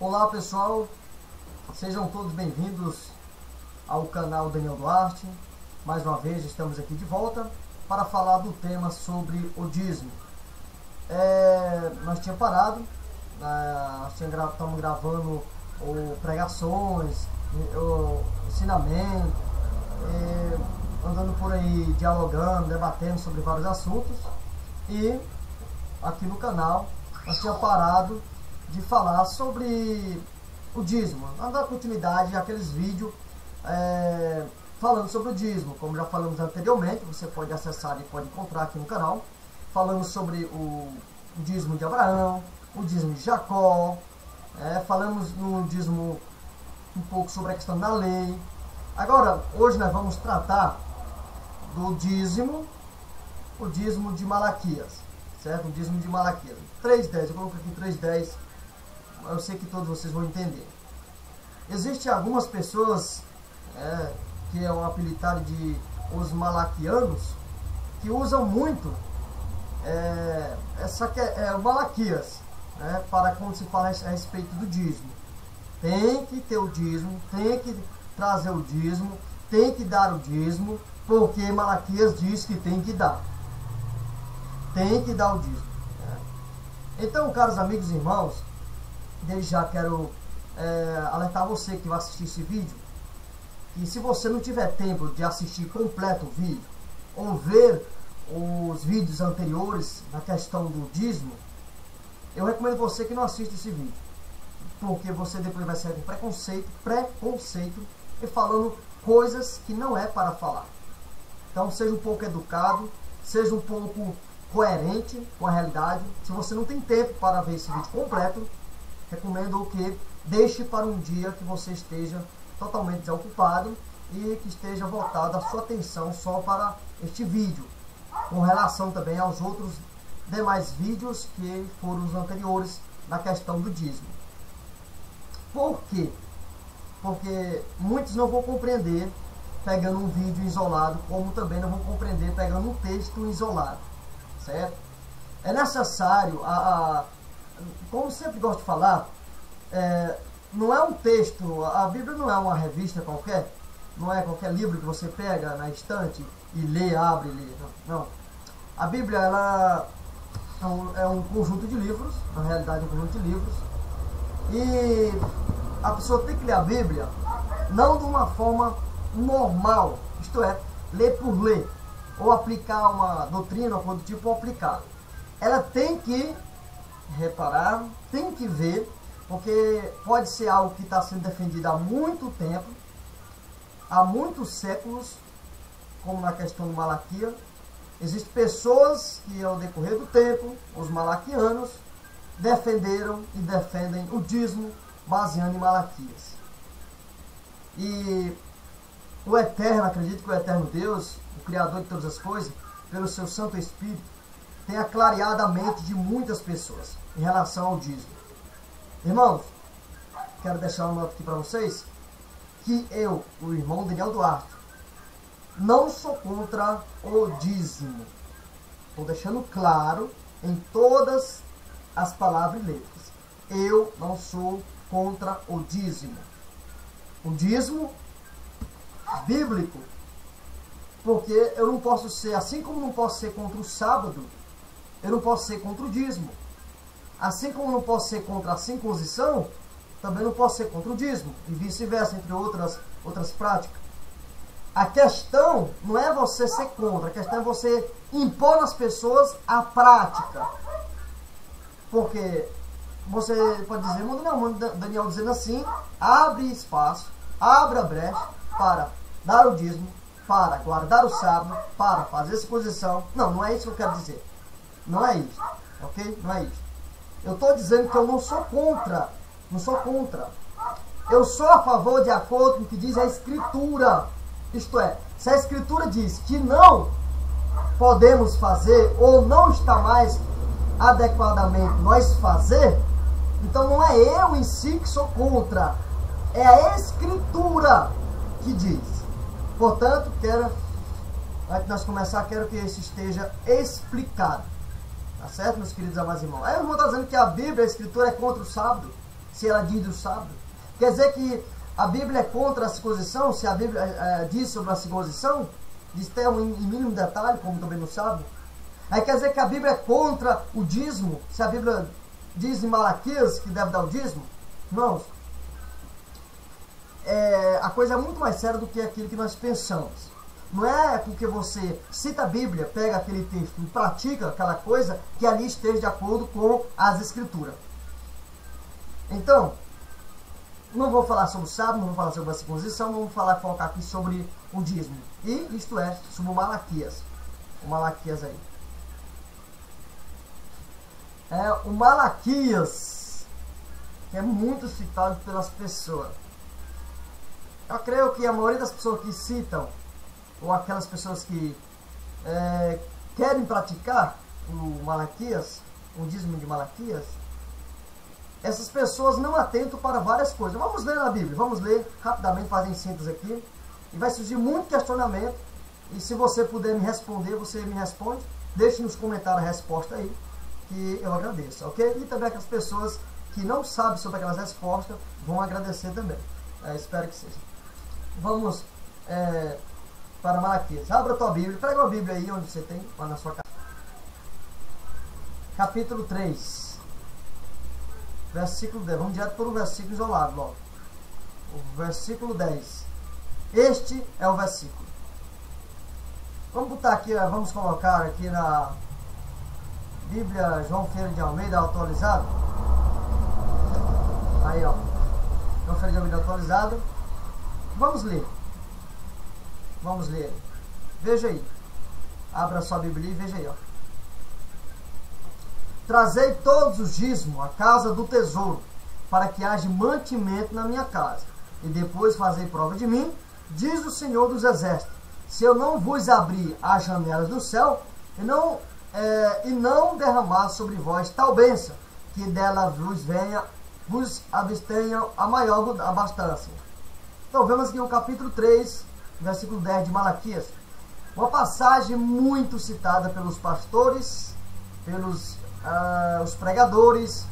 Olá pessoal, sejam todos bem-vindos ao canal Daniel Duarte. Mais uma vez estamos aqui de volta para falar do tema sobre o dízimo. Nós tínhamos parado, estamos gravando pregações, ensinamento, andando por aí dialogando, debatendo sobre vários assuntos, e aqui no canal nós tínhamos parado de falar sobre o dízimo, dando continuidade àqueles vídeos falando sobre o dízimo, como já falamos anteriormente. Você pode acessar e pode encontrar aqui no canal. Falamos sobre o dízimo de Abraão, o dízimo de Jacó, falamos no dízimo um pouco sobre a questão da lei. Agora, hoje nós vamos tratar do dízimo, o dízimo de Malaquias, certo? O dízimo de Malaquias, 3:10, eu coloquei aqui 3:10, eu sei que todos vocês vão entender. Existem algumas pessoas, que é um apelidado de os malaquianos, que usam muito o Malaquias, para quando se fala a respeito do dízimo. Tem que ter o dízimo, tem que trazer o dízimo, tem que dar o dízimo, porque Malaquias diz que tem que dar. Tem que dar o dízimo. Então, caros amigos e irmãos, desde já quero alertar você que vai assistir esse vídeo, que se você não tiver tempo de assistir completo o vídeo, ou ver os vídeos anteriores na questão do dízimo, eu recomendo você que não assista esse vídeo, porque você depois vai sair com preconceito e falando coisas que não é para falar. Então seja um pouco educado, seja um pouco coerente com a realidade. Se você não tem tempo para ver esse vídeo completo, recomendo que deixe para um dia que você esteja totalmente desocupado e que esteja voltada a sua atenção só para este vídeo, com relação também aos outros demais vídeos que foram os anteriores na questão do dízimo. Por quê? Porque muitos não vão compreender pegando um vídeo isolado, como também não vão compreender pegando um texto isolado, certo? É necessário, como sempre gosto de falar, não é um texto, a Bíblia não é uma revista qualquer, não é qualquer livro que você pega na estante e lê, abre e lê, não. A Bíblia, ela é um conjunto de livros, na realidade é um conjunto de livros, e a pessoa tem que ler a Bíblia não de uma forma normal, isto é, ler por ler, ou aplicar uma doutrina, ou coisa do tipo, ou aplicar. Ela tem que reparar, tem que ver, porque pode ser algo que está sendo defendido há muito tempo, há muitos séculos, como na questão do Malaquias. Existem pessoas que, ao decorrer do tempo, os malaquianos, defenderam e defendem o dízimo baseando em Malaquias. E o Eterno, acredito que o Eterno Deus, o Criador de todas as coisas, pelo seu Santo Espírito, tenha clareado a mente de muitas pessoas em relação ao dízimo. Irmãos, quero deixar uma nota aqui para vocês, que eu, o irmão Daniel Duarte, não sou contra o dízimo. Estou deixando claro em todas as palavras e letras. Eu não sou contra o dízimo. O dízimo bíblico, porque eu não posso ser, assim como não posso ser contra o sábado, eu não posso ser contra o dízimo. Assim como não posso ser contra a circuncisão, também não posso ser contra o dízimo, e vice-versa, entre outras práticas. A questão não é você ser contra, a questão é você impor nas pessoas a prática. Porque você pode dizer, não, Daniel dizendo assim, abre espaço, abre a brecha para dar o dízimo, para guardar o sábado, para fazer circuncisão. Não é isso que eu quero dizer. Não é isso, ok? Não é isso. Eu estou dizendo que eu não sou contra. Não sou contra. Eu sou a favor de acordo com o que diz a Escritura. Isto é, se a Escritura diz que não podemos fazer, ou não está mais adequadamente nós fazer, então não é eu em si que sou contra. É a Escritura que diz. Portanto, antes de nós começar, quero que isso esteja explicado. Tá certo, meus queridos amados irmãos? Aí o irmão está dizendo que a Bíblia, a Escritura, é contra o sábado. se ela diz do sábado? Quer dizer que a Bíblia é contra a circuncisão, se a Bíblia diz sobre a circuncisão? Diz até em mínimo detalhe, como também no sábado. Aí quer dizer que a Bíblia é contra o dízimo, se a Bíblia diz em Malaquias que deve dar o dízimo? Não. A coisa é muito mais séria do que aquilo que nós pensamos. Não é porque você cita a Bíblia, pega aquele texto e pratica aquela coisa, que ali esteja de acordo com as Escrituras. Então, não vou falar sobre o sábado, não vou falar sobre a circuncisão, vamos focar aqui sobre o dízimo. E isto é, sobre o Malaquias. O Malaquias aí. O Malaquias, que é muito citado pelas pessoas. Eu creio que a maioria das pessoas que citam, ou aquelas pessoas que querem praticar o Malaquias, o dízimo de Malaquias, essas pessoas não atentam para várias coisas. Vamos ler na Bíblia, vamos ler rapidamente, fazer síntese aqui, e vai surgir muito questionamento, e se você puder me responder, você me responde, deixe nos comentários a resposta aí, que eu agradeço, ok? E também aquelas pessoas que não sabem sobre aquelas respostas, vão agradecer também, espero que seja. Vamos para Malaquias. Abra a tua Bíblia, pega uma Bíblia aí onde você tem, lá na sua casa. Capítulo 3, versículo 10. Vamos direto para o versículo isolado logo. O versículo 10. Este é o versículo. Vamos botar aqui, vamos colocar aqui na Bíblia João Ferreira de Almeida atualizado. Aí, ó. João Ferreira de Almeida atualizado. Vamos ler. Vamos ler. Veja aí. Abra sua Bíblia e veja aí, ó. Trazei todos os dízimos à casa do tesouro, para que haja mantimento na minha casa. E depois fazei prova de mim, diz o Senhor dos Exércitos, se eu não vos abrir as janelas do céu, e não derramar sobre vós tal bênção, que dela vos abstenha a maior abastança. Então vemos aqui o capítulo 3, versículo 10 de Malaquias. Uma passagem muito citada pelos pastores, pelos os pregadores,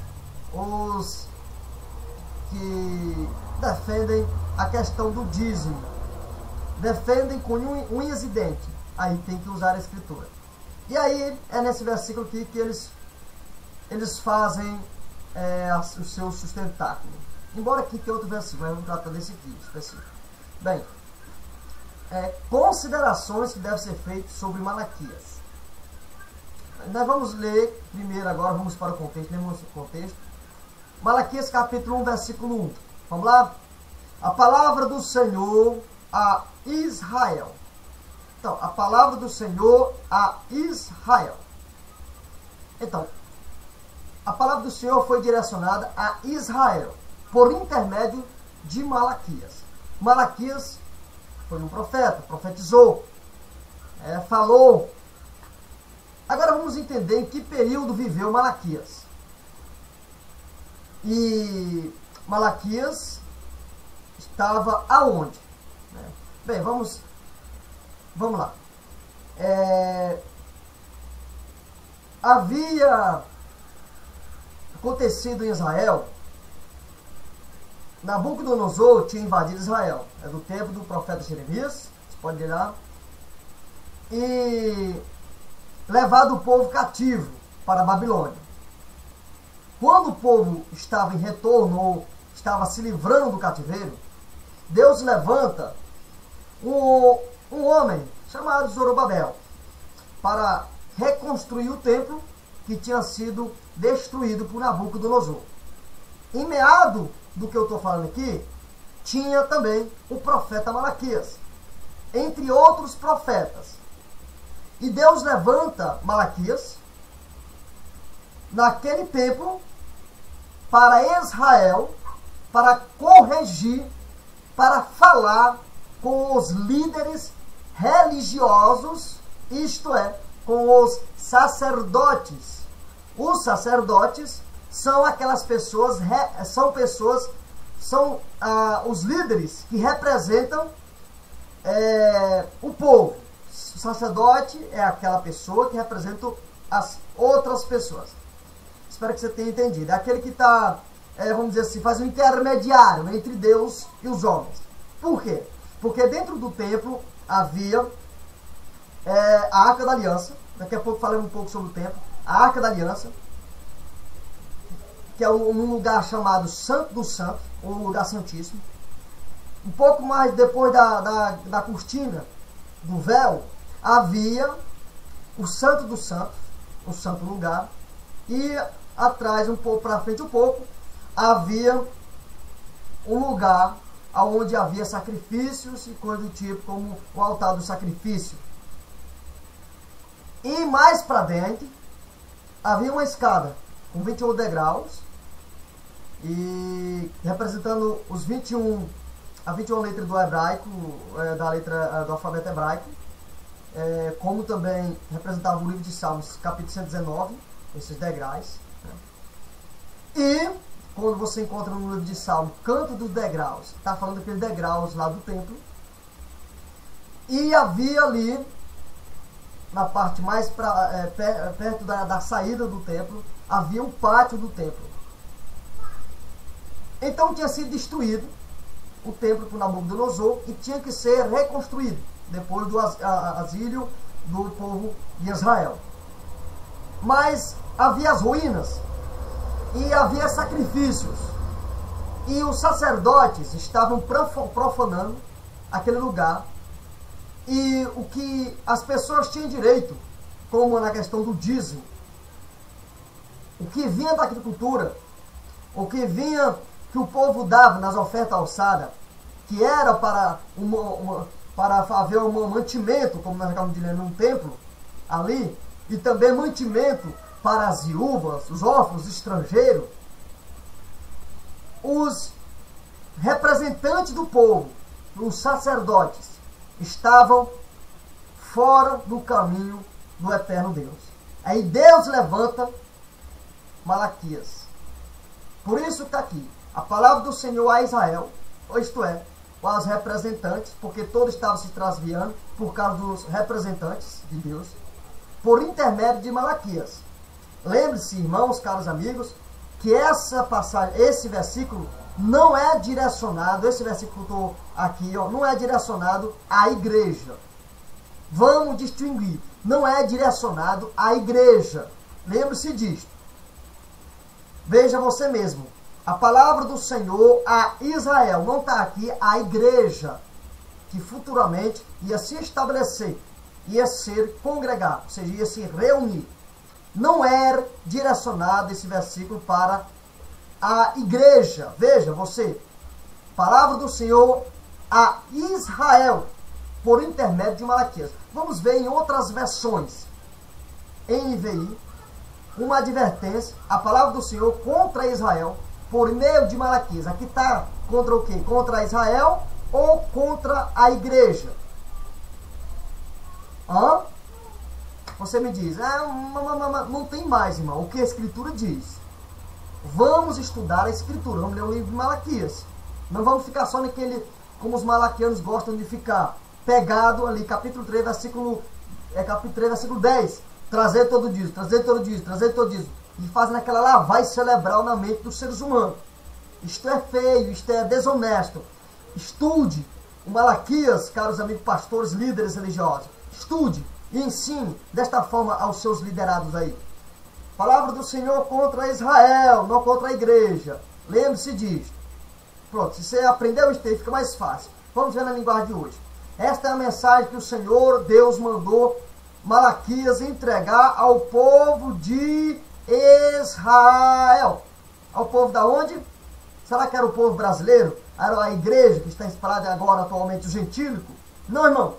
os que defendem a questão do dízimo. Defendem com unhas e dentes. Aí tem que usar a Escritura. E aí é nesse versículo aqui que eles fazem o seu sustentáculo. Embora aqui tem outro versículo, mas vamos tratar desse aqui específico. Bem, considerações que devem ser feitas sobre Malaquias. Nós vamos ler primeiro agora, vamos para o contexto, lemos o contexto. Malaquias capítulo 1, versículo 1. Vamos lá? A palavra do Senhor a Israel. Então, a palavra do Senhor a Israel. Então, a palavra do Senhor foi direcionada a Israel, por intermédio de Malaquias. Malaquias foi um profeta, profetizou, falou. Agora vamos entender em que período viveu Malaquias. E Malaquias estava aonde? Bem, vamos lá. Havia acontecido em Israel, Nabucodonosor tinha invadido Israel. É do tempo do profeta Jeremias, você pode ir lá. E levado o povo cativo para a Babilônia. Quando o povo estava em retorno, ou estava se livrando do cativeiro, Deus levanta um homem chamado Zorobabel para reconstruir o templo que tinha sido destruído por Nabucodonosor. Em meado do que eu estou falando aqui, tinha também o profeta Malaquias, entre outros profetas. E Deus levanta Malaquias naquele tempo para Israel, para corrigir, para falar com os líderes religiosos, isto é, com os sacerdotes. Os sacerdotes são aquelas pessoas, são os líderes que representam o povo. O sacerdote é aquela pessoa que representa as outras pessoas. Espero que você tenha entendido. É aquele que está vamos dizer assim, faz um intermediário entre Deus e os homens. Por quê? Porque dentro do templo havia a Arca da Aliança. Daqui a pouco falamos um pouco sobre o templo. A Arca da Aliança, que é um lugar chamado Santo dos Santos, ou lugar santíssimo. Um pouco mais depois da cortina, do véu, havia o Santo dos Santos, o santo lugar, e atrás, um pouco para frente, havia um lugar onde havia sacrifícios e coisas do tipo, como o altar do sacrifício. E mais para dentro, havia uma escada com 21 degraus, e representando as 21 letras do hebraico, da letra do alfabeto hebraico, como também representava o livro de Salmos, capítulo 119, esses degraus. E quando você encontra no livro de Salmos, canto dos degraus, está falando daqueles degraus lá do templo. E havia ali, na parte mais perto da saída do templo, havia um pátio do templo. Então tinha sido destruído o templo por Nabucodonosor e tinha que ser reconstruído depois do exílio do povo de Israel. Mas havia as ruínas e havia sacrifícios, e os sacerdotes estavam profanando aquele lugar, e o que as pessoas tinham direito, como na questão do dízimo, o que vinha da agricultura, o que vinha que o povo dava nas ofertas alçadas, que era para haver um mantimento, como nós acabamos de ler, num templo ali, e também mantimento para as viúvas, os órfãos, os estrangeiros. Os representantes do povo, os sacerdotes, estavam fora do caminho do eterno Deus. Aí Deus levanta Malaquias. Por isso está aqui a palavra do Senhor a Israel, isto é, aos representantes, porque todos estavam se transviando por causa dos representantes de Deus, por intermédio de Malaquias. Lembre-se, irmãos, caros amigos, que essa passagem, esse versículo não é direcionado, esse versículo que eu estou aqui, não é direcionado à igreja. Vamos distinguir, não é direcionado à igreja. Lembre-se disto. Veja você mesmo. A palavra do Senhor a Israel não está aqui a igreja, que futuramente ia se estabelecer, ia ser congregado, ou seja, ia se reunir. Não era direcionado esse versículo para a igreja. Veja você, palavra do Senhor a Israel, por intermédio de Malaquias. Vamos ver em outras versões. NVI, uma advertência, a palavra do Senhor contra Israel, por meio de Malaquias. Aqui está contra o quê? Contra Israel ou contra a igreja? Você me diz, não tem mais, irmão, o que a Escritura diz. Vamos estudar a Escritura, vamos ler o livro de Malaquias. Não vamos ficar só naquele, como os malaquianos gostam de ficar, pegado ali, capítulo 3, versículo 10. Trazer todo o dízimo, trazer todo o dízimo, trazer todo o dízimo. E fazem aquela lavagem cerebral na mente dos seres humanos. Isto é feio, isto é desonesto. Estude o Malaquias, caros amigos pastores, líderes religiosos. Estude e ensine desta forma aos seus liderados aí. Palavra do Senhor contra Israel, não contra a igreja. Lembre-se disso. Pronto, se você aprendeu isso aí, fica mais fácil. Vamos ver na linguagem de hoje. Esta é a mensagem que o Senhor, Deus, mandou Malaquias entregar ao povo de Israel. Ao povo da onde? Será que era o povo brasileiro? Era a igreja que está espalhada agora atualmente, o gentílico? Não, irmão.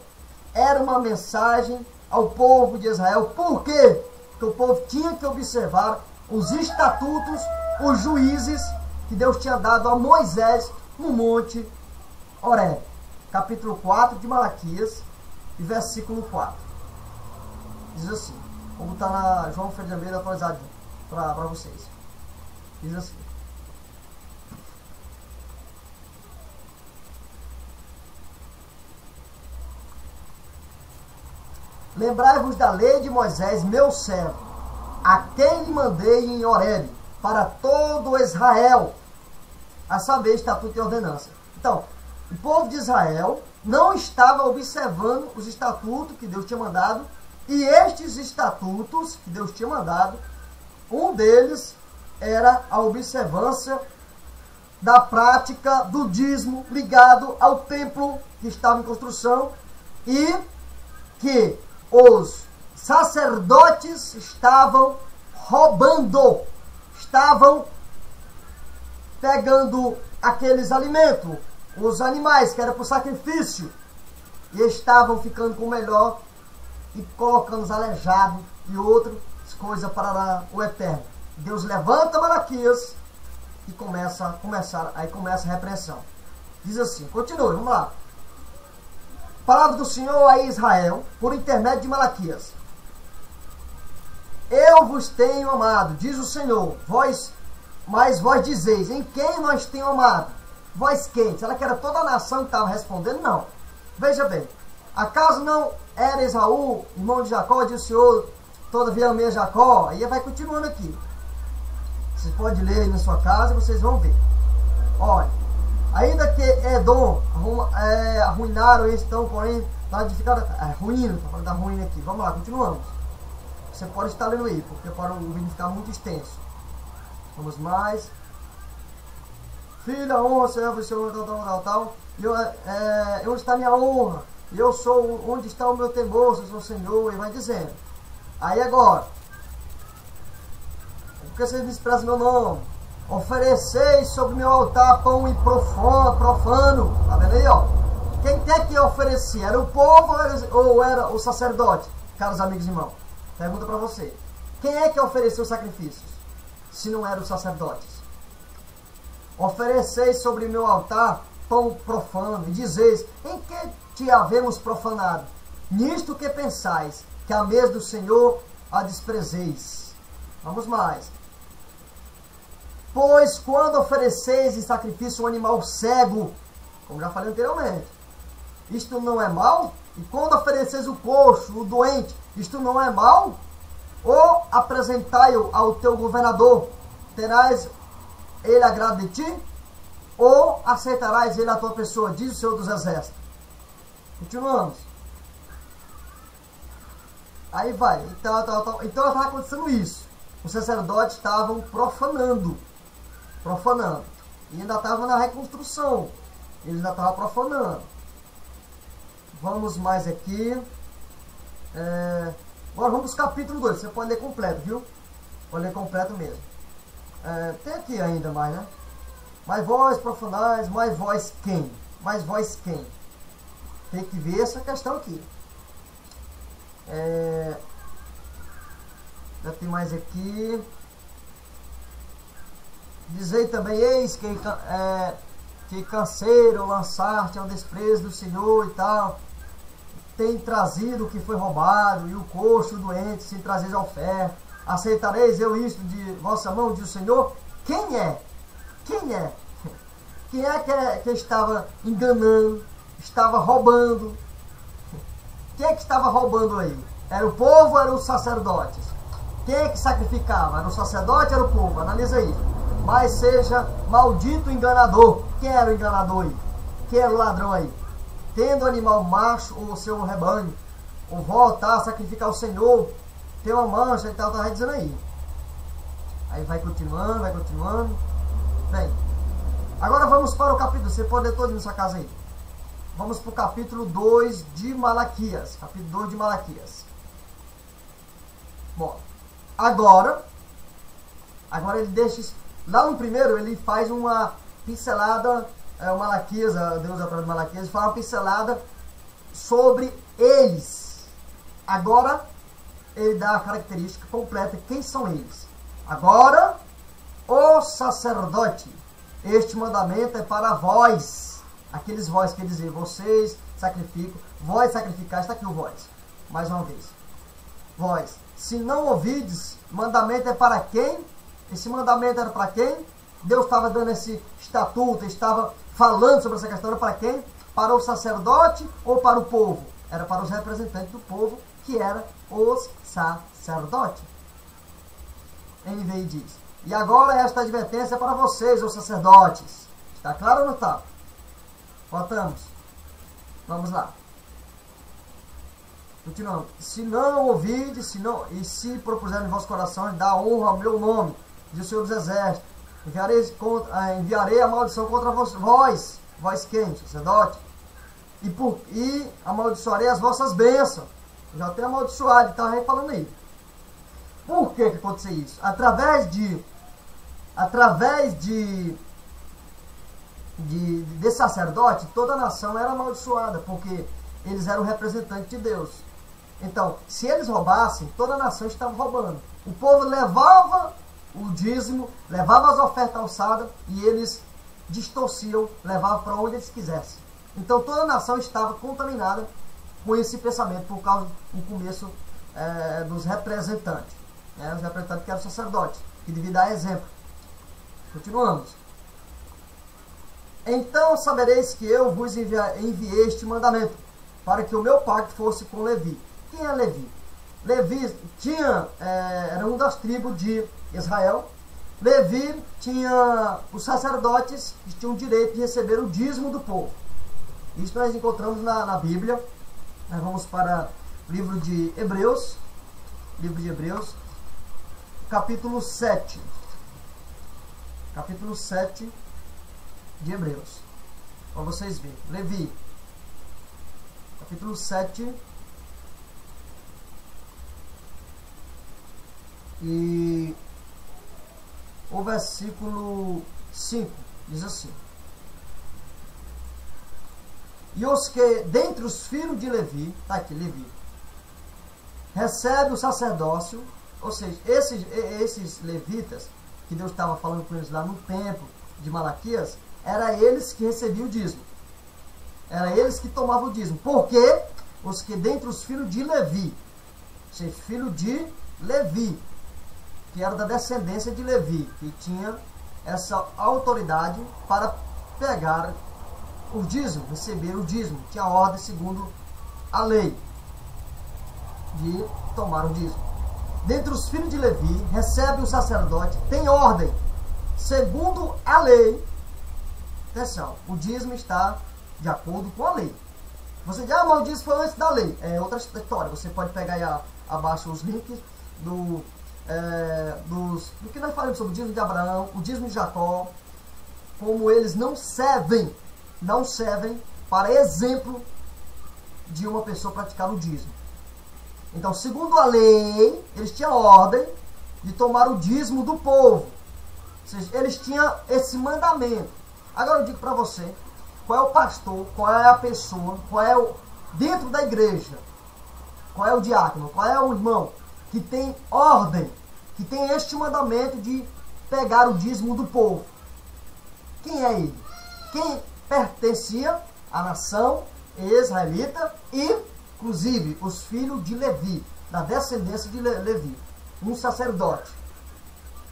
Era uma mensagem ao povo de Israel. Por quê? Porque o povo tinha que observar os estatutos, os juízes que Deus tinha dado a Moisés no monte Horebe. Capítulo 4 de Malaquias, e versículo 4. Diz assim, como está na João Ferreira de Almeida atualizado para vocês. Diz assim: lembrai-vos da lei de Moisés, meu servo, a quem lhe mandei em Horebe, para todo Israel, a saber, estatuto e ordenança. Então, o povo de Israel não estava observando os estatutos que Deus tinha mandado, e estes estatutos que Deus tinha mandado, um deles era a observância da prática do dízimo ligado ao templo que estava em construção, e que os sacerdotes estavam roubando, estavam pegando aqueles alimentos, os animais que eram para o sacrifício, e estavam ficando com o melhor e colocando os aleijados e outras coisas para o eterno. Deus levanta Malaquias e começa a repreensão. Diz assim, continue, vamos lá. Palavra do Senhor a Israel, por intermédio de Malaquias. Eu vos tenho amado, diz o Senhor, mas vós dizeis, em quem nós tenho amado? Vós quem? Será que era toda a nação que estava respondendo? Não. Veja bem, acaso não era Esaú, irmão de Jacó, diz o Senhor, todavia amei a Jacó? Aí vai continuando aqui. Vocês podem ler aí na sua casa e vocês vão ver. Olha, ainda que Edom arruinaram eles, estão, porém, está edificado, ruína, está falando da ruína aqui. Vamos lá, continuamos. Você pode estar lendo aí, porque para o vídeo ficar muito extenso. Vamos mais. Filha, honra, servo, Senhor, tal. Onde está a minha honra? Eu sou, onde está o meu temor, eu sou o Senhor, e vai dizendo. Aí agora, por que vocês desprezam meu nome? Ofereceis sobre meu altar pão e profano. Tá vendo aí, ó? Quem é que oferecia? Era o povo ou era o sacerdote? Caros amigos e irmãos, pergunta para você. Quem é que ofereceu os sacrifícios? Se não eram os sacerdotes. Ofereceis sobre meu altar pão profano, e dizeis, em que te havemos profanado? Nisto que pensais, que a mesa do Senhor a desprezeis. Vamos mais. Pois quando ofereceis em sacrifício um animal cego, como já falei anteriormente, isto não é mal? E quando ofereceis o coxo, o doente, isto não é mal? Ou apresentai-o ao teu governador, terás ele agrado de ti? Ou aceitarás ele a tua pessoa, diz o Senhor dos Exércitos. Continuamos. Aí vai. Então estava acontecendo isso. Os sacerdotes estavam profanando. E ainda estavam na reconstrução. Eles ainda estavam profanando. Vamos mais aqui. Agora vamos para o capítulo 2. Você pode ler completo, viu? Pode ler completo mesmo. Tem aqui ainda mais, né? Mas vós profanais, mas vós quem? Mas vós quem? Tem que ver essa questão aqui. Já tem mais aqui. Dizei também, eis que canseiro lançar-te ao desprezo do Senhor e tal. Tem trazido o que foi roubado, e o coxo, o doente, sem trazer a oferta. Aceitareis eu isto de vossa mão, diz o Senhor? Quem é? Quem é? Quem é que estava enganando, estava roubando? Quem é que estava roubando aí? Era o povo ou eram os sacerdotes? Quem é que sacrificava? Era o sacerdote ou era o povo? Analisa aí. Mas seja maldito enganador. Quem era o enganador aí? Quem era o ladrão aí? Tendo o animal macho ou o seu rebanho, ou voltar a sacrificar o Senhor, tem uma mancha e tal, tá dizendo aí. Aí vai continuando. Bem, agora vamos para o capítulo, você pode ler todo na sua casa aí. Vamos para o capítulo 2 de Malaquias. Capítulo 2 de Malaquias. Bom, agora ele deixa, lá no primeiro ele faz uma pincelada, Malaquias, Deus através de Malaquias, fala uma pincelada sobre eles. Agora ele dá a característica completa, quem são eles. Agora, o sacerdote, este mandamento é para vós, aqueles vós que dizer, vocês sacrificam, vós sacrificais, está aqui o vós, mais uma vez, vós, se não ouvides, mandamento é para quem? Esse mandamento era para quem? Deus estava dando esse estatuto, estava falando sobre essa questão, era para quem? Para o sacerdote ou para o povo? Era para os representantes do povo, que eram os sacerdotes. NVI diz, e agora esta advertência é para vocês, os sacerdotes. Tá claro ou não tá? Voltamos. Vamos lá. Continuando. Se não ouvides, se propuserem em vosso coração, dá honra ao meu nome, diz o Senhor dos Exércitos. Enviarei a maldição contra vós quem? Sacerdote. E amaldiçoarei as vossas bênçãos. Já tem amaldiçoado, então ele falando aí. Por que aconteceu isso? Através desse sacerdote, toda a nação era amaldiçoada, porque eles eram representantes de Deus. Então, se eles roubassem, toda a nação estava roubando. O povo levava o dízimo, levava as ofertas alçadas e eles distorciam, levavam para onde eles quisessem. Então, toda a nação estava contaminada com esse pensamento por causa do começo dos representantes. Os representantes que eram sacerdotes, que deviam dar exemplo. Continuamos. Então sabereis que eu vos enviei este mandamento, para que o meu pacto fosse com Levi. Quem é Levi? Levi era uma das tribos de Israel. Levi tinha os sacerdotes que tinham o direito de receber o dízimo do povo. Isso nós encontramos na Bíblia. Nós vamos para o livro de Hebreus, capítulo 7. Capítulo 7 de Hebreus. Para vocês verem. Levi, capítulo 7. E o versículo 5 diz assim: e os que, dentre os filhos de Levi, está aqui, Levi, recebe o sacerdócio, ou seja, esses levitas, que Deus estava falando com eles lá no templo de Malaquias, era eles que recebiam o dízimo. Era eles que tomavam o dízimo. Porque os que dentre os filhos de Levi, ou seja, filho de Levi, que era da descendência de Levi, que tinha essa autoridade para pegar o dízimo, receber o dízimo, tinha ordem segundo a lei de tomar o dízimo. Dentre os filhos de Levi, recebe o sacerdote, tem ordem, segundo a lei. Atenção, o dízimo está de acordo com a lei. Você diz, mas o dízimo foi antes da lei. É outra história, você pode pegar aí abaixo os links do que nós falamos sobre o dízimo de Abraão, o dízimo de Jacó, como eles não servem para exemplo de uma pessoa praticar o dízimo. Então, segundo a lei, eles tinham ordem de tomar o dízimo do povo. Ou seja, eles tinham esse mandamento. Agora eu digo para você, qual é o pastor, qual é a pessoa, dentro da igreja, qual é o diácono, qual é o irmão que tem ordem, que tem este mandamento de pegar o dízimo do povo? Quem é ele? Quem pertencia à nação israelita e, inclusive, os filhos de Levi, da descendência de Levi, um sacerdote.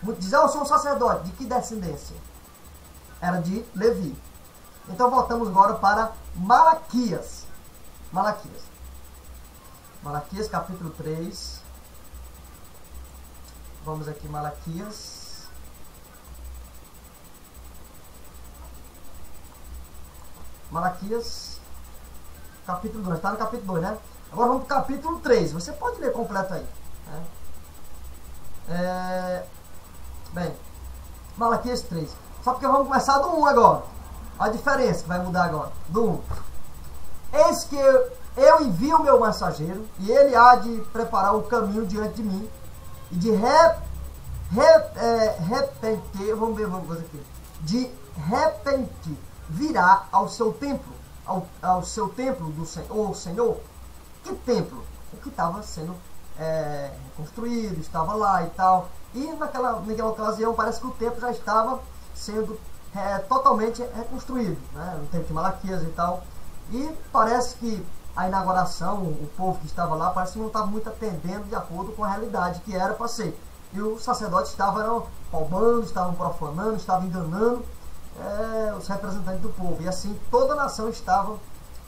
Muitos dizem, eu sou um sacerdote. De que descendência? Era de Levi. Então voltamos agora para Malaquias. Malaquias capítulo 3. Vamos aqui, Malaquias. Malaquias, capítulo 2. Está no capítulo 2, né? Agora vamos para o capítulo 3. Você pode ler completo aí. Né? Bem, Malaquias 3. Só porque vamos começar do 1 agora. A diferença que vai mudar agora. Do 1. Eis que eu envio o meu mensageiro, e ele há de preparar o caminho diante de mim, e de repente, vamos ver aqui. De repente virá ao seu templo, ao seu templo do Senhor. Que templo? O que estava sendo reconstruído, estava lá e tal. E naquela ocasião parece que o templo já estava sendo totalmente reconstruído, né? No tempo de Malaquias e tal. E parece que a inauguração, o povo que estava lá, parece que não estava muito atendendo de acordo com a realidade que era para ser. E os sacerdotes estavam roubando, estavam profanando, estavam enganando os representantes do povo. E assim toda a nação estava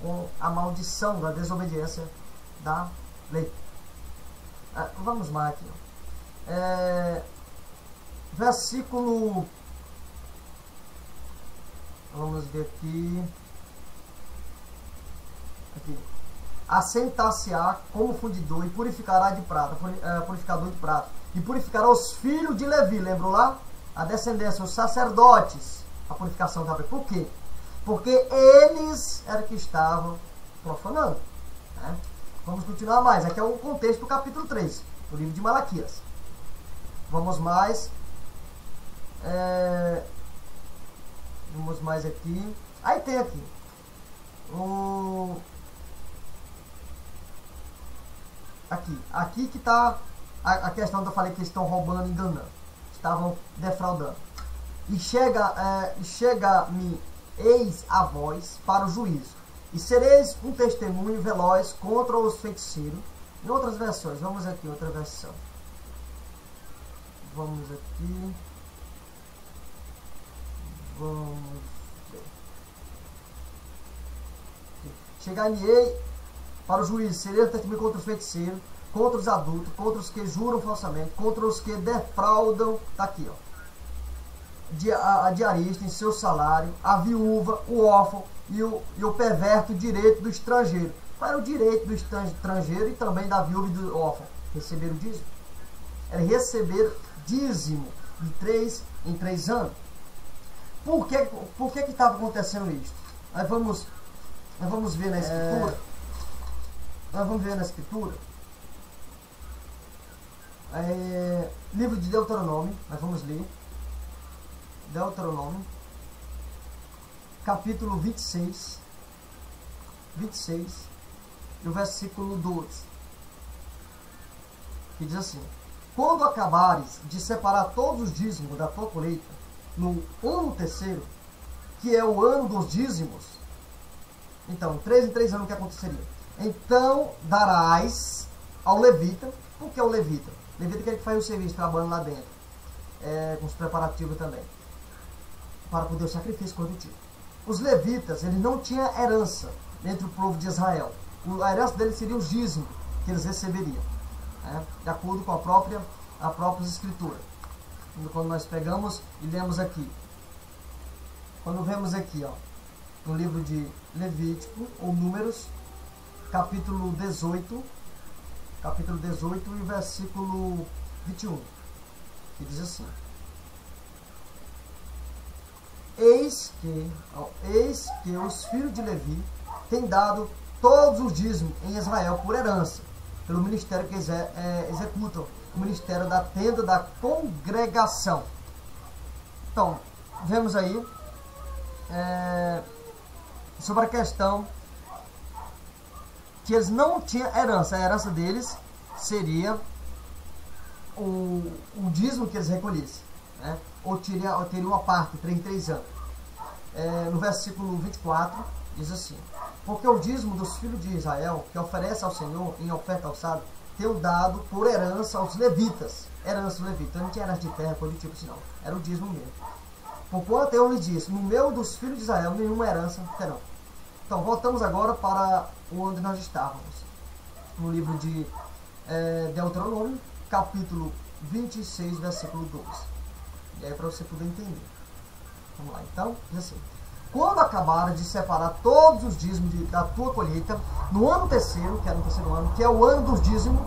com a maldição da desobediência da lei. Vamos lá aqui. Versículo Vamos ver aqui. Aqui. Assentar-se-á como fundidor e purificará de prata, purificador de prata. E purificará os filhos de Levi, lembram lá? A descendência, os sacerdotes, a purificação da. Por quê? Porque eles eram que estavam profanando. Né? Vamos continuar mais. Aqui é o contexto do capítulo 3, do livro de Malaquias. Vamos mais. Vamos mais aqui. Aí tem aqui. Aqui que está a questão que eu falei que eles estão roubando e enganando. Estavam defraudando. E chega-me, eis a vós para o juízo. E sereis um testemunho veloz contra os feiticeiros. Em outras versões. Vamos aqui, outra versão. Vamos aqui. Vamos ver. Chegar-me-ei para o juízo, seria testemunho contra o feiticeiro, contra os adultos, contra os que juram falsamente, contra os que defraudam, tá aqui, ó, a diarista em seu salário, a viúva, o órfão e o perverto direito do estrangeiro. Qual era o direito do estrangeiro e também da viúva e do órfão? Receber o dízimo. Era receber dízimo de 3 em 3 anos. Por que estava acontecendo isso? Nós vamos ver na escritura. Nós vamos ver na escritura. Livro de Deuteronômio. Nós vamos ler. Deuteronômio. Capítulo 26. E o versículo 12. Que diz assim: quando acabares de separar todos os dízimos da tua colheita, no ano terceiro, que é o ano dos dízimos, então, 3 em 3 anos, o que aconteceria? Então, darás ao levita. Por que o levita? O levita é aquele que faz o serviço, trabalhando lá dentro, com os preparativos também, para poder o sacrifício coletivo. Os levitas, eles não tinham herança entre o povo de Israel. A herança deles seria os dízimos que eles receberiam, né? De acordo com a própria escritura. Quando nós pegamos e lemos aqui, quando vemos aqui, ó, no livro de Levítico ou Números, capítulo 18 e o versículo 21, que diz assim: Eis que os filhos de Levi têm dado todos os dízimos em Israel por herança, pelo ministério que executam, o ministério da tenda da congregação. Então, vemos aí sobre a questão que eles não tinham herança. A herança deles seria o dízimo que eles recolhessem, né? Ou teria uma parte, 3 em 3 anos. No versículo 24, diz assim: porque o dízimo dos filhos de Israel, que oferece ao Senhor em oferta alçada, tenho dado por herança aos levitas. Herança dos levitas. Não tinha herança de terra, coisa do tipo assim, não. Era o dízimo mesmo. Porquanto eu lhes disse: no meu dos filhos de Israel nenhuma herança terão. Então, voltamos agora para onde nós estávamos. No livro de Deuteronômio, capítulo 26, versículo 12. E aí, para você poder entender. Vamos lá, então, diz assim: quando acabares de separar todos os dízimos da tua colheita, no ano terceiro, que é no terceiro ano, que é o ano dos dízimos,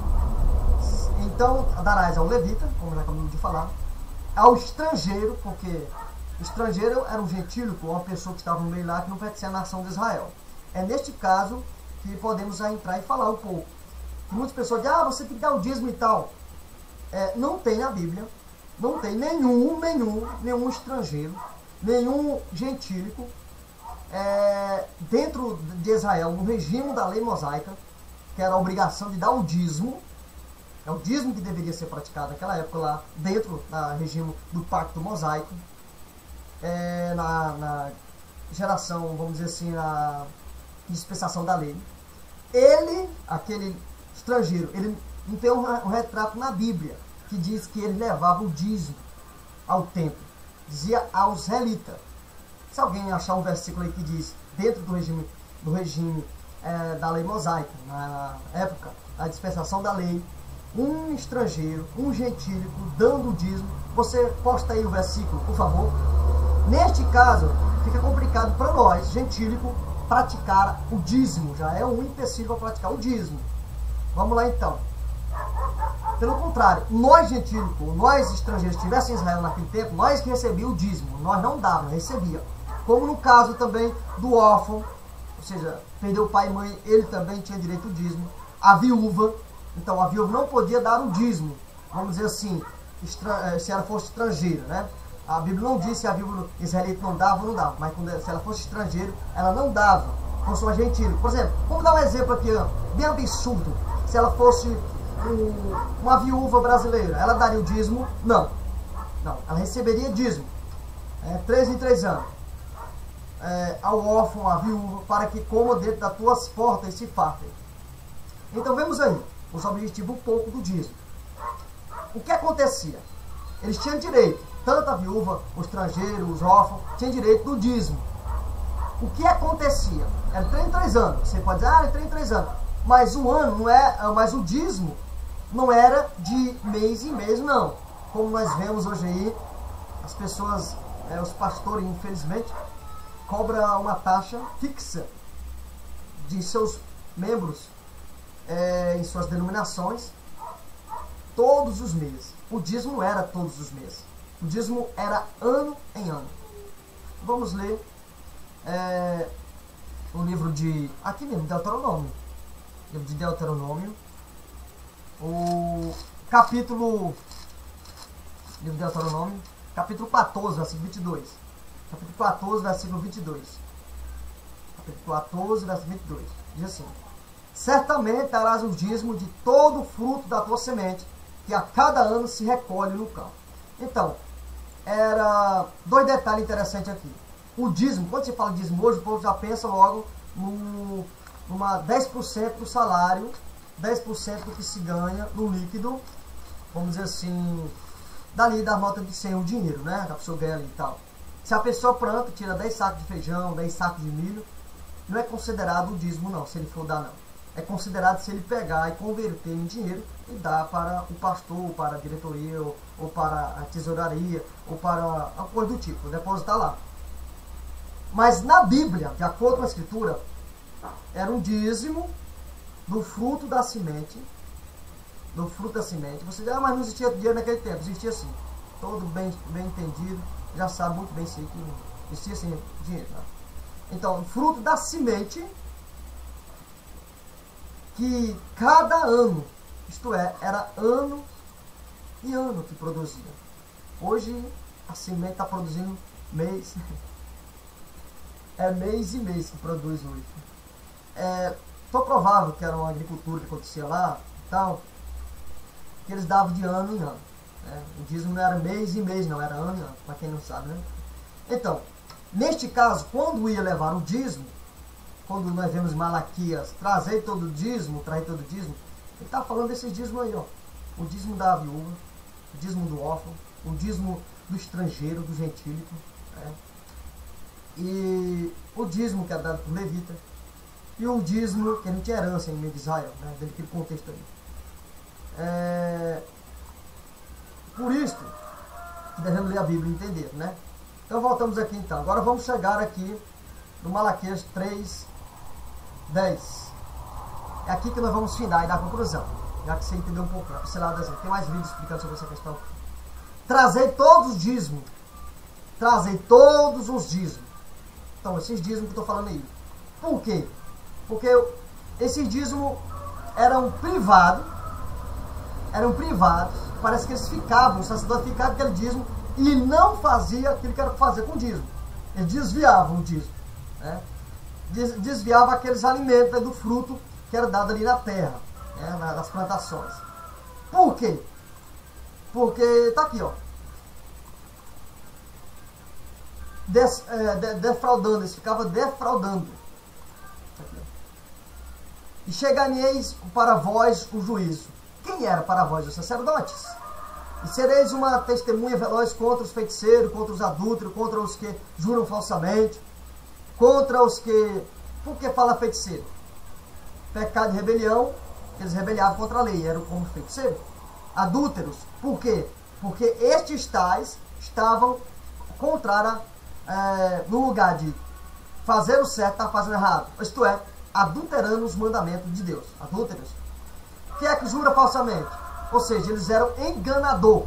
então darás ao levita, como já acabamos de falar, ao estrangeiro, porque o estrangeiro era um gentílico, uma pessoa que estava no meio lá, que não pertencia à nação de Israel. É neste caso que podemos já entrar e falar um pouco. Muitas pessoas dizem: você tem que dar o dízimo e tal. Não tem na Bíblia, não tem nenhum estrangeiro, nenhum gentílico dentro de Israel, no regime da lei mosaica, que era a obrigação de dar o dízimo. É o dízimo que deveria ser praticado naquela época lá, dentro do regime do pacto mosaico. Na geração, vamos dizer assim, na dispensação da lei. Ele, aquele estrangeiro, ele não tem um retrato na Bíblia que diz que ele levava o dízimo ao templo. Dizia aos israelitas. Se alguém achar um versículo aí que diz, dentro do regime da lei mosaica, na época da dispensação da lei, um estrangeiro, um gentílico, dando o dízimo, você posta aí o versículo, por favor. Neste caso, fica complicado para nós, gentílico, praticar o dízimo. Já é um empecilho para praticar o dízimo. Vamos lá então. Pelo contrário, nós gentílicos, nós estrangeiros, que estivessem em Israel naquele tempo, nós que recebíamos o dízimo, nós não dávamos, recebia. Como no caso também do órfão, ou seja, perdeu o pai e mãe, ele também tinha direito ao dízimo. A viúva, então a viúva não podia dar o dízimo, vamos dizer assim, se ela fosse estrangeira, né? A Bíblia não diz se a viúva israelita não dava ou não dava, mas se ela fosse estrangeira, ela não dava, fosse uma gentílica. Por exemplo, vamos dar um exemplo aqui, bem absurdo. Se ela fosse uma viúva brasileira, ela daria o dízimo? Não. Não, ela receberia dízimo. 3 em 3 anos. Ao órfão, à viúva, para que coma dentro das tuas portas e se fartem. Então vemos aí os objetivos um pouco do dízimo. O que acontecia? Eles tinham direito, tanto a viúva, o estrangeiro, os órfãos, tinham direito do dízimo. O que acontecia? Era 3 em 3 anos. Você pode dizer, é 3 em 3 anos. Mas o ano não é, mas o dízimo não era de mês em mês, não. Como nós vemos hoje aí, as pessoas, os pastores, infelizmente, cobram uma taxa fixa de seus membros em suas denominações todos os meses. O dízimo não era todos os meses. O dízimo era ano em ano. Vamos ler o livro de... aqui mesmo, Deuteronômio. Livro de Deuteronômio. O capítulo... livro de Deuteronômio. Capítulo 14, versículo 22. Capítulo 14, versículo 22. Capítulo 14, versículo 22. Diz assim: certamente darás o dízimo de todo o fruto da tua semente, que a cada ano se recolhe no campo. Então, era 2 detalhes interessantes aqui. O dízimo, quando se fala de dízimo hoje, o povo já pensa logo numa 10% do salário, 10% do que se ganha no líquido, vamos dizer assim, dali da nota de 100 o dinheiro, né? Que a pessoa ganha ali e tal. Se a pessoa planta, tira 10 sacos de feijão, 10 sacos de milho, não é considerado o dízimo não, se ele for dar não. É considerado se ele pegar e converter em dinheiro e dar para o pastor, ou para a diretoria, ou para a tesouraria, ou para a coisa do tipo, depositar lá. Mas na Bíblia, de acordo com a Escritura, era um dízimo do fruto da semente. Do fruto da semente. Você diz, mas não existia dinheiro naquele tempo. Existia sim. Todo bem entendido, já sabe muito bem sim que não existia sim dinheiro. Tá? Então, fruto da semente, que cada ano, isto é, era ano e ano que produzia. Hoje a semente está produzindo mês. É mês e mês que produz hoje. Foi provável que era uma agricultura que acontecia lá e tal, que eles davam de ano em ano. O dízimo não era mês e mês, não, era ano em ano, para quem não sabe, né? Então, neste caso, quando ia levar o dízimo, quando nós vemos Malaquias trazer todo o dízimo, ele está falando desses dízimos aí, ó. O dízimo da viúva, o dízimo do órfão, o dízimo do estrangeiro, do gentílico, e o dízimo que é dado por levita, e o dízimo que não tinha herança em meio de Israel, né, dentro daquele contexto aí. Por isso que devemos ler a Bíblia e entender, né? Então voltamos aqui então. Agora vamos chegar aqui no Malaquias 3, 10. É aqui que nós vamos findar e dar a conclusão. Já que você entendeu um pouco, tem mais vídeos explicando sobre essa questão. Trazei todos os dízimos. Trazei todos os dízimos. Então, esses dízimos que eu estou falando aí. Por quê? Porque esses dízimos eram privados. Parece que eles ficavam, o sacerdote ficava com aquele dízimo e não fazia aquilo que era para fazer com o dízimo. Eles desviavam o dízimo. Né? Desviava aqueles alimentos do fruto que era dado ali na terra, né? Nas plantações. Por quê? Porque está aqui, ó. Defraudando, eles ficavam defraudando. Aqui, e chegareis para vós o juízo. Quem era para vós? Os sacerdotes. E sereis uma testemunha veloz contra os feiticeiros, contra os adúlteros, contra os que juram falsamente, contra os que... Por que fala feiticeiro? Pecado de rebelião, eles rebeliavam contra a lei, eram como feiticeiros. Adúlteros, por quê? Porque estes tais estavam contrários no lugar de fazer o certo, está fazendo errado. Isto é, adulterando os mandamentos de Deus. Adúlteros. Quem é que jura falsamente? Ou seja, eles eram enganador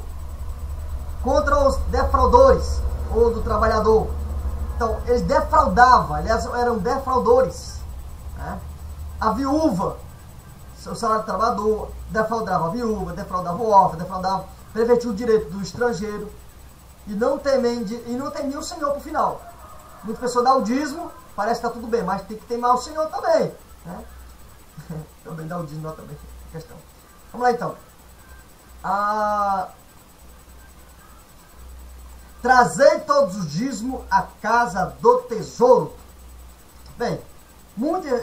contra os defraudadores ou do trabalhador. Então, eles defraudavam, aliás, eram defraudadores. Né? A viúva, o salário do trabalhador, defraudava a viúva, defraudava o órfão, defraudava, pervertia o direito do estrangeiro e não temia o Senhor por final. Muita pessoa dá o dízimo, parece que está tudo bem, mas tem que temar o Senhor também. Né? Também dá o dízimo, não também. Questão. Vamos lá então. Trazei todos os dízimos à casa do tesouro. Bem,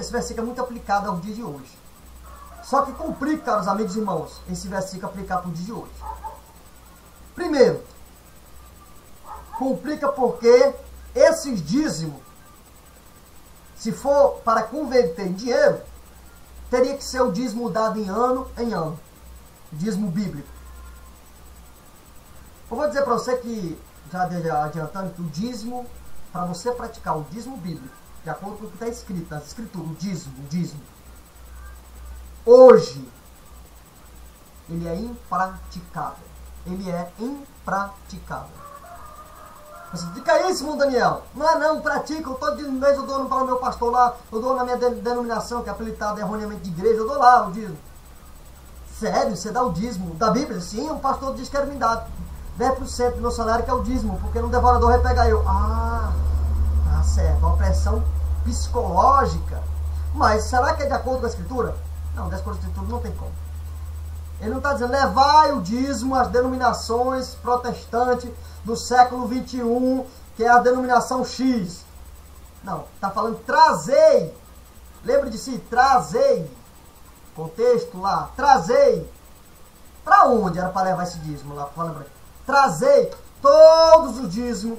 esse versículo é muito aplicado ao dia de hoje. Só que complica, caros amigos e irmãos, esse versículo aplicar para o dia de hoje. Primeiro, complica porque esses dízimos, se for para converter em dinheiro, teria que ser o dízimo dado em ano em ano. Dízimo bíblico. Eu vou dizer para você que, já adiantando, que o dízimo, para você praticar o dízimo bíblico, de acordo com o que está escrito nas escrituras, o dízimo, hoje, ele é impraticável. Ele é impraticável. Você fica isso, irmão Daniel. Não, pratica. Todo mês eu dou para o meu pastor lá, eu dou na minha denominação, que é apelidada erroneamente de igreja, eu dou lá o dízimo. Sério? Você dá o dízimo da Bíblia? Sim, o pastor diz que quer me dar 10% do meu salário, que é o dízimo, porque no devorador vai pegar eu. Tá certo, uma pressão psicológica. Mas será que é de acordo com a Escritura? Não, de acordo com a Escritura não tem como. Ele não está dizendo, levai o dízimo às denominações protestantes do século XXI, que é a denominação X. Não, está falando, trazei. Lembre de si, trazei. Contexto lá, trazei. Para onde era para levar esse dízimo lá? Trazei todos os dízimos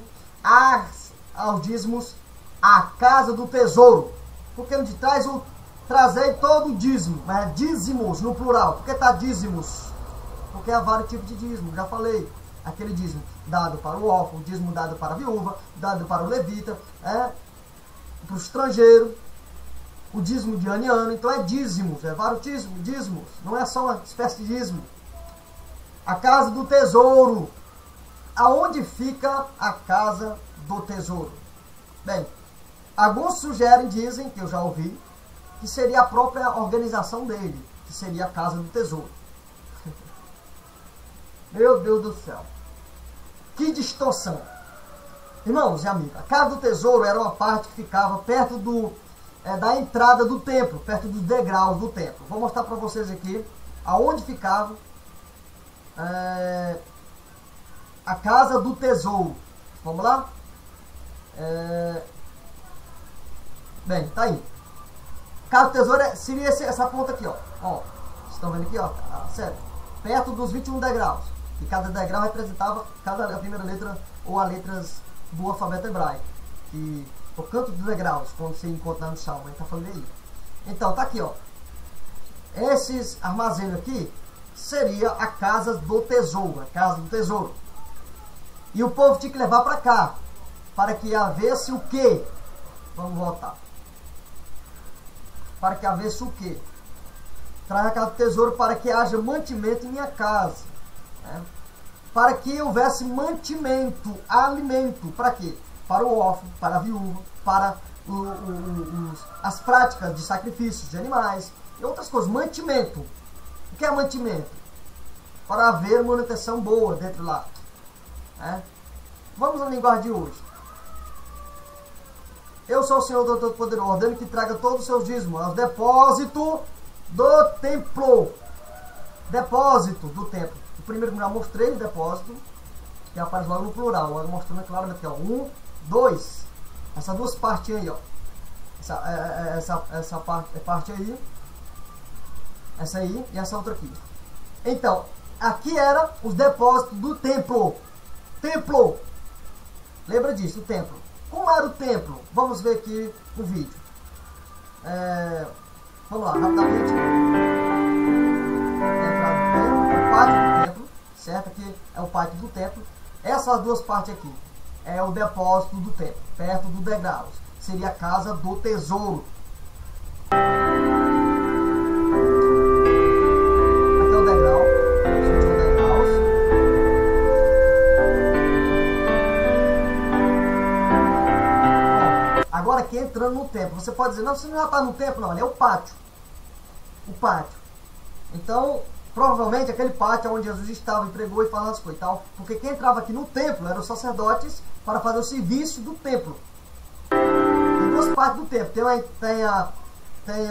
aos dízimos à casa do tesouro. Porque onde traz o trazei todo o dízimo, mas é dízimos no plural. Por que está dízimos? Porque há vários tipos de dízimo, já falei. Aquele dízimo dado para o órfão, o dízimo dado para a viúva, dado para o levita, para o estrangeiro, o dízimo de ano em ano. Então é dízimos, é vários dízimos, não é só uma espécie de dízimo. A casa do tesouro. Aonde fica a casa do tesouro? Bem, alguns sugerem, dizem, que eu já ouvi, que seria a própria organização dele, que seria a casa do tesouro. Meu Deus do céu. Que distorção. Irmãos e amigos, a casa do tesouro era uma parte que ficava perto da entrada do templo, perto dos degraus do templo. Vou mostrar para vocês aqui aonde ficava a casa do tesouro. Vamos lá? Bem, tá aí. Casa do tesouro seria essa ponta aqui, ó. Vocês estão vendo aqui, ó? Sério. Perto dos 21 degraus. E cada degrau representava a primeira letra ou as letras do alfabeto hebraico. Que o canto dos degraus, quando você encontrar no Salmo, a gente tá falando aí. Então, tá aqui, ó. Esses armazéns aqui seria a casa do tesouro. A casa do tesouro. E o povo tinha que levar para cá. Para que havesse o quê? Vamos voltar. Para que havesse o quê? Traz a casa do tesouro para que haja mantimento em minha casa. Né? Para que houvesse mantimento, alimento. Para quê? Para o órfão, para a viúva, para as práticas de sacrifícios de animais e outras coisas. Mantimento. O que é mantimento? Para haver manutenção boa dentro lá. Né? Vamos na linguagem de hoje. Eu sou o Senhor do Todo-Poderoso, ordeno que traga todos os seus dízimos aos depósitos do templo. Depósito do templo. O primeiro que eu já mostrei o depósito, que aparece logo no plural. Agora mostrando claramente aqui, ó. 1, 2. Essas duas partes aí, ó. Essa parte aí. Essa aí e essa outra aqui. Então, aqui era os depósitos do templo. Templo. Lembra disso, o templo. Como era o templo? Vamos ver aqui no vídeo. Vamos lá, rapidamente. O pátio do templo, certo? Aqui é o pátio do templo. Essas duas partes aqui é o depósito do templo, perto do degraus. Seria a casa do tesouro. Aqui é o degrau, os últimos degraus. Bom, agora aqui entrando no templo, você pode dizer, não, você não já está no templo, não, ali é o pátio. O pátio. Então, provavelmente aquele pátio onde Jesus estava e pregou e falou as coisas e tal, porque quem entrava aqui no templo eram os sacerdotes para fazer o serviço do templo. Tem duas partes do templo. Tem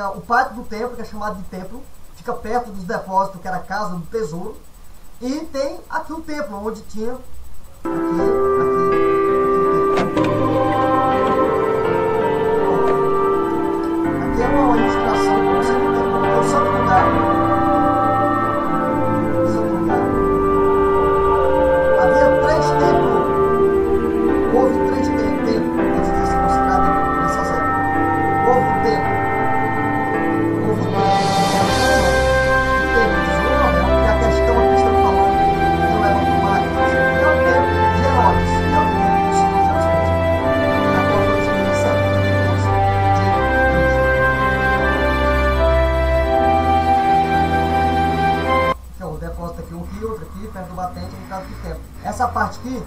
o pátio do templo, que é chamado de templo, fica perto dos depósitos, que era a casa do tesouro. E tem aqui o templo, onde tinha aqui é uma ilustração que você não tem, porque o santo lugar. Havia 3 templos. Houve 3 templos, antes de ser considerado nessas épocas. Houve o templo. Houve o templo de Zorobabel, que é a questão que estamos falando, não é muito mais, é o templo de Herodes, que é o templo do Senhor Jesus Cristo. Na qual foi escrito 70 depois de Cristo. Então, o depósito aqui, um aqui, outro aqui, perto do batente, no caso do templo. Essa parte aqui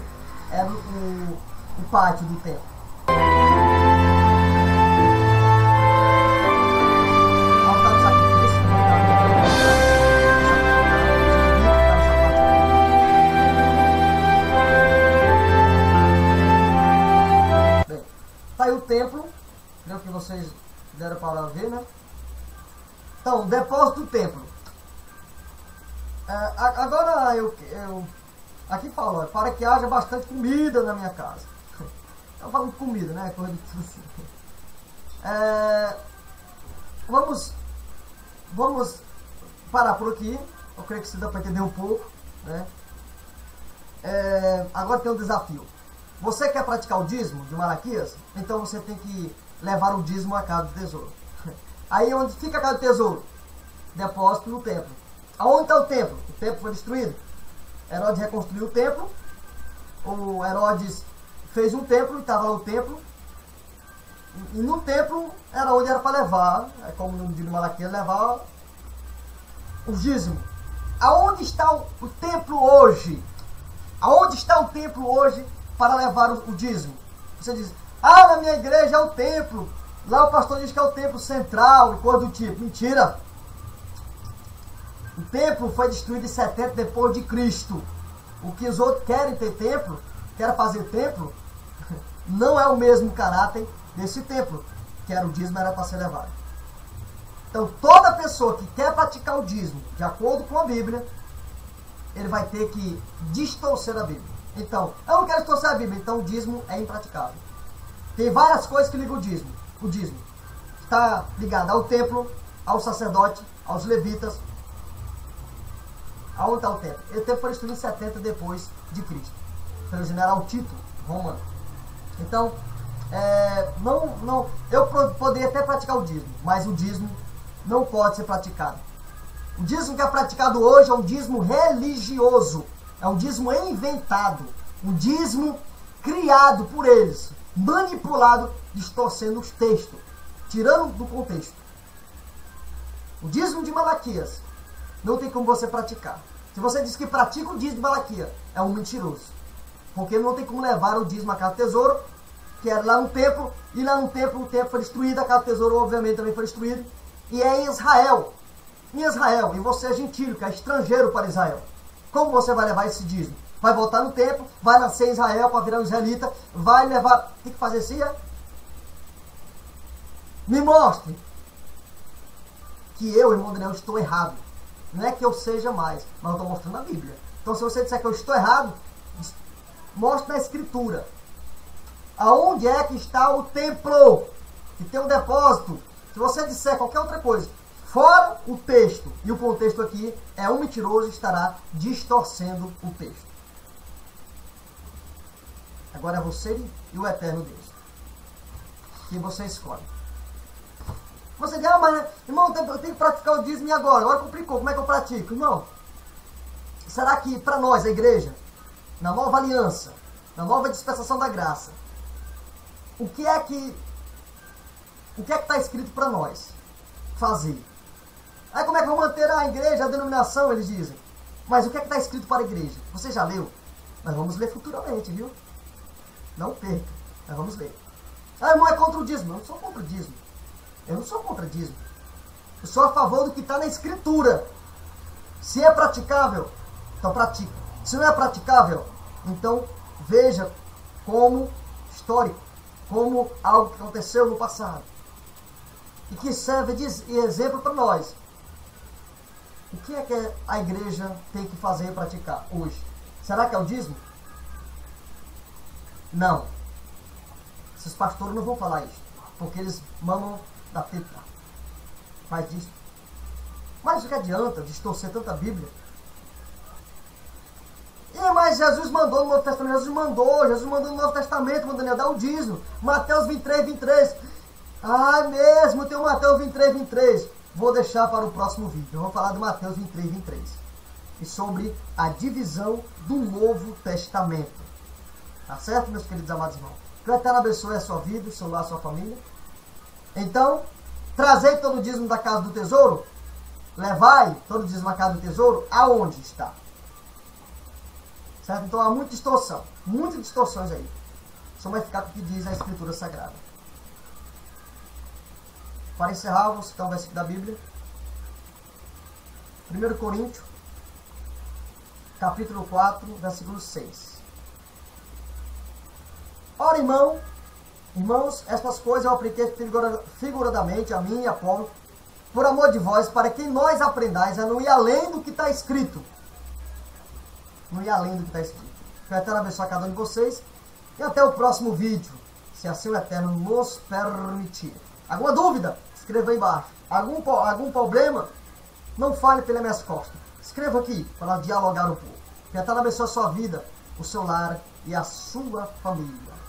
é o pátio do templo. Altar do sacrifício. Bem, tá aí o templo, creio que vocês deram para ver, né? Então, depósito do templo. Agora aqui fala, para que haja bastante comida na minha casa. Eu falo de comida, né? Coisa de fruto. Vamos parar por aqui. Eu creio que isso dá para entender um pouco, né? Agora tem um desafio. Você quer praticar o dízimo de Malaquias? Então você tem que levar o dízimo à casa do tesouro. Aí onde fica a casa do tesouro? Depósito no templo. Aonde está o templo? O templo foi destruído. Herodes reconstruiu o templo. O Herodes fez um templo e estava lá o templo. E no templo era onde era para levar, como no dia de Malaquias, levar o dízimo. Aonde está o templo hoje? Aonde está o templo hoje para levar o dízimo? Você diz, na minha igreja é o templo. Lá o pastor diz que é o templo central e coisa do tipo. Mentira! O templo foi destruído em 70 depois de Cristo. O que os outros querem ter templo, querem fazer templo, não é o mesmo caráter desse templo, que era o dízimo, era para ser levado. Então, toda pessoa que quer praticar o dízimo, de acordo com a Bíblia, ele vai ter que distorcer a Bíblia. Então, eu não quero distorcer a Bíblia, então o dízimo é impraticável. Tem várias coisas que ligam o dízimo. O dízimo está ligado ao templo, ao sacerdote, aos levitas. Aonde está o templo? O templo foi destruído em 70 depois de Cristo, pelo general Tito, romano. Então, eu poderia até praticar o dízimo, mas o dízimo não pode ser praticado. O dízimo que é praticado hoje é um dízimo religioso, é um dízimo inventado, um dízimo criado por eles, manipulado, distorcendo os textos, tirando do contexto. O dízimo de Malaquias não tem como você praticar. Se você diz que pratica o dízimo de Malaquias, é um mentiroso. Porque não tem como levar o dízimo à casa do tesouro, que era lá no templo, e lá no templo o templo foi destruído, a casa do tesouro obviamente também foi destruído, e é em Israel. Em Israel, e você é gentílico, que é estrangeiro para Israel. Como você vai levar esse dízimo? Vai voltar no templo, vai nascer em Israel para virar um israelita, vai levar... Tem que fazer assim, Me mostre que eu, irmão Daniel, estou errado. Não é que eu seja mais, mas eu estou mostrando na Bíblia. Então, se você disser que eu estou errado, mostre na Escritura. Aonde é que está o templo? Que tem um depósito. Se você disser qualquer outra coisa, fora o texto, e o contexto aqui é um mentiroso e estará distorcendo o texto. Agora é você e o eterno Deus. Que você escolhe. Você diz, mas irmão, eu tenho que praticar o dízimo e agora? Agora complicou, como é que eu pratico? Irmão, será que para nós, a igreja, na nova aliança, na nova dispensação da graça, o que é que está escrito para nós fazer? Aí como é que vão manter a igreja, a denominação, eles dizem. Mas o que é que está escrito para a igreja? Você já leu? Nós vamos ler futuramente, viu? Não perca, nós vamos ler. Ah, irmão, é contra o dízimo. Eu não sou contra o dízimo. Eu não sou contra o dízimo. Eu sou a favor do que está na escritura. Se é praticável, então pratica. Se não é praticável, então veja como histórico, como algo que aconteceu no passado. E que serve de exemplo para nós. O que é que a igreja tem que fazer e praticar hoje? Será que é o dízimo? Não. Esses pastores não vão falar isso, porque eles mamam da teta. Faz disso. Mas o que adianta distorcer tanta Bíblia? Mas Jesus mandou no Novo Testamento, Jesus mandou no Novo Testamento, mandando dar o dízimo. Mateus 23, 23. Ah, mesmo, tem o Mateus 23, 23. Vou deixar para o próximo vídeo. Eu vou falar de Mateus 23, 23. E sobre a divisão do Novo Testamento. Tá certo, meus queridos amados irmãos? Que o Eterno abençoe a sua vida, o seu lar, a sua família. Então, trazei todo o dízimo da casa do tesouro. Levai todo o dízimo da casa do tesouro. Aonde está? Certo? Então há muita distorção. Muitas distorções aí. Só vai ficar com o que diz a Escritura Sagrada. Para encerrar, vou citar um versículo da Bíblia. 1 Coríntios, capítulo 4, versículo 6. Ora, irmãos, estas coisas eu apliquei figuradamente a mim e a Paulo, por amor de vós, para que nós aprendais a não ir além do que está escrito. Não ir além do que está escrito. Que o Eterno abençoe a cada um de vocês. E até o próximo vídeo, se assim o Eterno nos permitir. Alguma dúvida? Escreva aí embaixo. Algum problema? Não fale pelas minhas costas. Escreva aqui para dialogar um pouco. Que o Eterno abençoe a sua vida, o seu lar e a sua família.